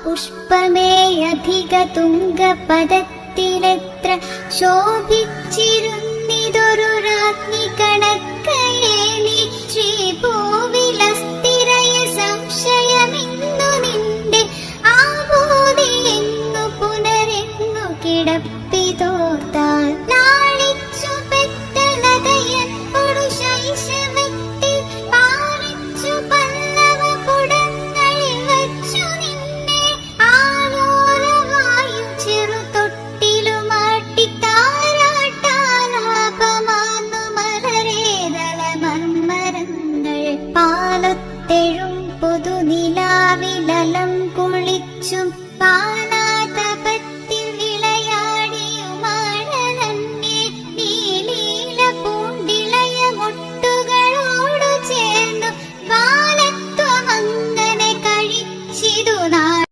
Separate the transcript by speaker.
Speaker 1: പുഷ്പമേ അധിക തുംഗപദത്തിലെത്ര ശോഭിച്ചിരുന്നിതൊരു രാജ്ഞി കണക്കയേനി ശ്രീഭൂവിലസ്ഥിരയ സംശയമിന്നു നിന്റെ ആബോധി എന്നു പുനരെന്നു കിടപ്പിതോർത്താൽ നാളിച്ചു പെറ്റലതയൻപൊടു ശൈശവത്തിൽ പാലിച്ചു പല്ലവ പുടങ്ങളിൽ വച്ചു നിന്നെ ആലോലമായും ചെറു തൊട്ടിലുമാട്ടി താരാട്ടാലാപമാന്നു മലരേതള മർമരങ്ങൾ പാലത്തെഴും പൊതുനിലാവിലലം കുളിച്ചും പാനാതപത്തിൽ വിളയാടിയുമാണ് നന്നെ നീലീല പൂണ്ടിളയ മുട്ടുകളോടു ചേർന്നു ബാലത്വമങ്ങനെ കഴിച്ചിതു നാൾ